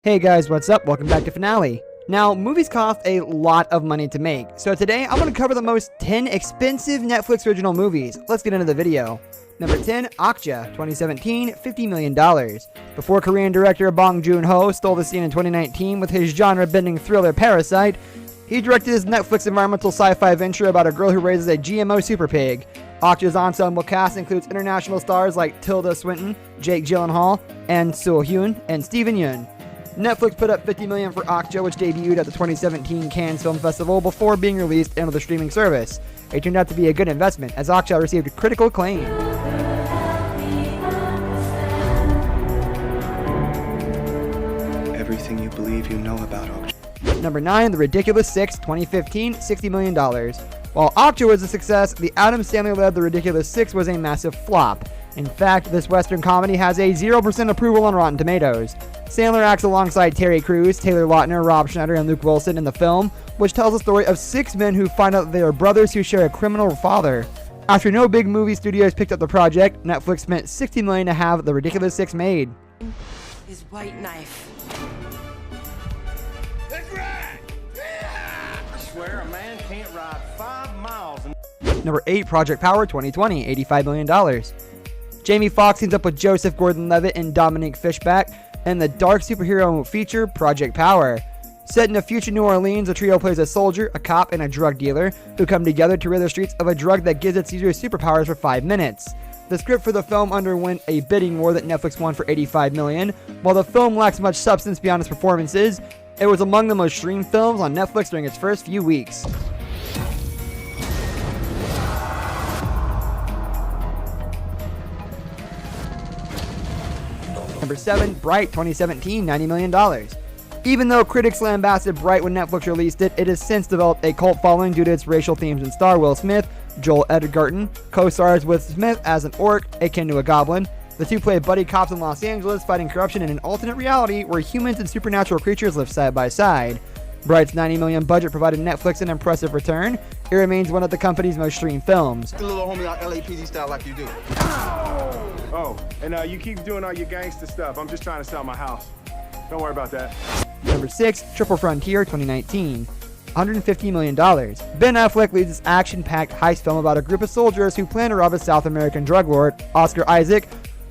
Hey guys, what's up? Welcome back to Finale. Now, movies cost a lot of money to make, so today I'm going to cover the most 10 expensive Netflix original movies. Let's get into the video. Number 10, Akja, 2017, $50 million. Before Korean director Bong Joon-ho stole the scene in 2019 with his genre-bending thriller Parasite, he directed his Netflix environmental sci-fi venture about a girl who raises a GMO super pig. Akja's ensemble cast includes international stars like Tilda Swinton, Jake Gyllenhaal, and Soo Hyun, and Steven Yeun. Netflix put up $50 million for Akja, which debuted at the 2017 Cannes Film Festival before being released into the streaming service. It turned out to be a good investment, as Akja received critical acclaim. Everything you believe you know about Akja. Number 9, The Ridiculous Six, 2015, $60 million. While Akja was a success, the Adam Sandler-led The Ridiculous Six was a massive flop. In fact, this Western comedy has a 0% approval on Rotten Tomatoes. Sandler acts alongside Terry Crews, Taylor Lautner, Rob Schneider, and Luke Wilson in the film, which tells the story of 6 men who find out that they are brothers who share a criminal father. After no big movie studios picked up the project, Netflix spent $60 million to have The Ridiculous Six made. His white knife. That's right! Yeah! I swear a man can't ride 5 miles. Number 8, Project Power, 2020, $85 million. Jamie Foxx teams up with Joseph Gordon-Levitt and Dominique Fishback in the dark superhero feature Project Power. Set in a future New Orleans, the trio plays a soldier, a cop, and a drug dealer who come together to rid the streets of a drug that gives its users superpowers for 5 minutes. The script for the film underwent a bidding war that Netflix won for $85 million. While the film lacks much substance beyond its performances, it was among the most streamed films on Netflix during its first few weeks. Number 7, Bright, 2017, $90 million. Even though critics lambasted Bright when Netflix released it, it has since developed a cult following due to its racial themes and star Will Smith, Joel Edgerton, co-stars with Smith as an orc akin to a goblin. The two play buddy cops in Los Angeles fighting corruption in an alternate reality where humans and supernatural creatures live side by side. Bright's $90 million budget provided Netflix an impressive return. It remains one of the company's most streamed films. The little homie out LAPD style like you do. Oh, and you keep doing all your gangster stuff. I'm just trying to sell my house. Don't worry about that. Number 6, Triple Frontier, 2019, $150 million. Ben Affleck leads this action-packed heist film about a group of soldiers who plan to rob a South American drug lord. Oscar Isaac,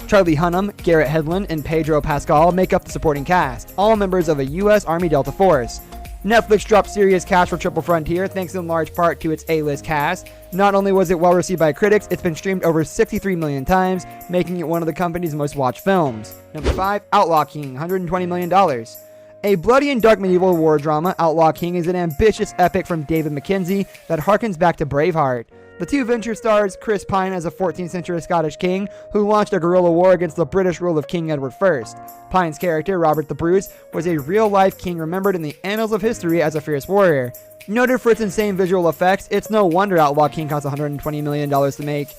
Charlie Hunnam, Garrett Hedlund, and Pedro Pascal make up the supporting cast, all members of a U.S. Army Delta Force. Netflix dropped serious cash for Triple Frontier thanks in large part to its A-list cast. Not only was it well received by critics, it's been streamed over 63 million times, making it one of the company's most watched films. Number 5, Outlaw King, $120 million. A bloody and dark medieval war drama, Outlaw King is an ambitious epic from David Mackenzie that harkens back to Braveheart. The two venture stars Chris Pine as a 14th century Scottish king who launched a guerrilla war against the British rule of King Edward I. Pine's character, Robert the Bruce, was a real-life king remembered in the annals of history as a fierce warrior. Noted for its insane visual effects, it's no wonder Outlaw King cost $120 million to make.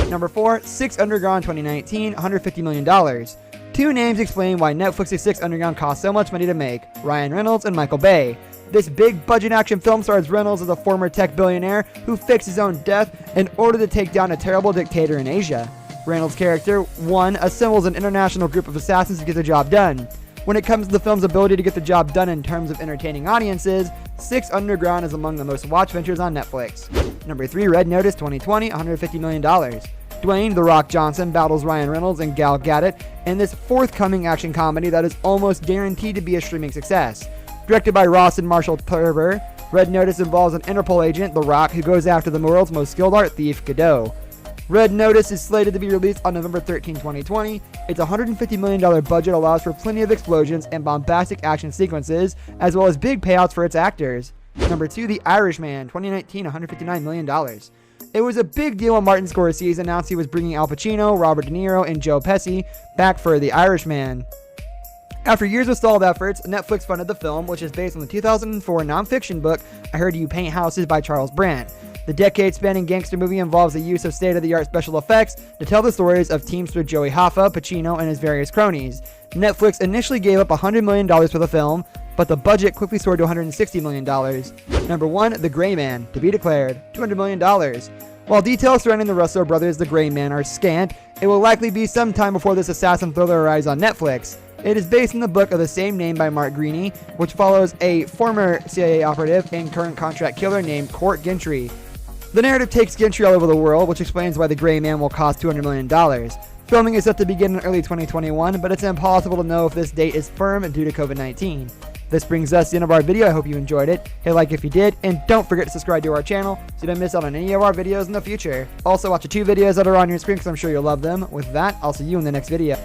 Number 4, 6 Underground 2019, $150 million. Two names explain why Netflix's 6 Underground cost so much money to make, Ryan Reynolds and Michael Bay. This big-budget action film stars Reynolds as a former tech billionaire who fakes his own death in order to take down a terrible dictator in Asia. Reynolds' character, One, assembles an international group of assassins to get the job done. When it comes to the film's ability to get the job done in terms of entertaining audiences, 6 Underground is among the most watched ventures on Netflix. Number 3, Red Notice 2020, $150 million. Dwayne "The Rock" Johnson battles Ryan Reynolds and Gal Gadot in this forthcoming action comedy that is almost guaranteed to be a streaming success. Directed by Ross and Marshall Thurber, Red Notice involves an Interpol agent, The Rock, who goes after the world's most skilled art thief, Godot. Red Notice is slated to be released on November 13, 2020. Its $150 million budget allows for plenty of explosions and bombastic action sequences, as well as big payouts for its actors. Number 2, The Irishman, 2019, $159 million. It was a big deal when Martin Scorsese announced he was bringing Al Pacino, Robert De Niro, and Joe Pesci back for The Irishman. After years of stalled efforts, Netflix funded the film, which is based on the 2004 nonfiction book I Heard You Paint Houses by Charles Brandt. The decade-spanning gangster movie involves the use of state-of-the-art special effects to tell the stories of teamster Joey Hoffa, Pacino, and his various cronies. Netflix initially gave up $100 million for the film, but the budget quickly soared to $160 million. Number 1, The Gray Man, to be declared, $200 million. While details surrounding the Russo brothers, The Gray Man, are scant, it will likely be some time before this assassin thriller arrives on Netflix. It is based on the book of the same name by Mark Greaney, which follows a former CIA operative and current contract killer named Court Gentry. The narrative takes Gentry all over the world, which explains why the Gray Man will cost $200 million. Filming is set to begin in early 2021, but it's impossible to know if this date is firm due to COVID-19. This brings us to the end of our video. I hope you enjoyed it. Hit like if you did, and don't forget to subscribe to our channel so you don't miss out on any of our videos in the future. Also, watch the 2 videos that are on your screen because I'm sure you'll love them. With that, I'll see you in the next video.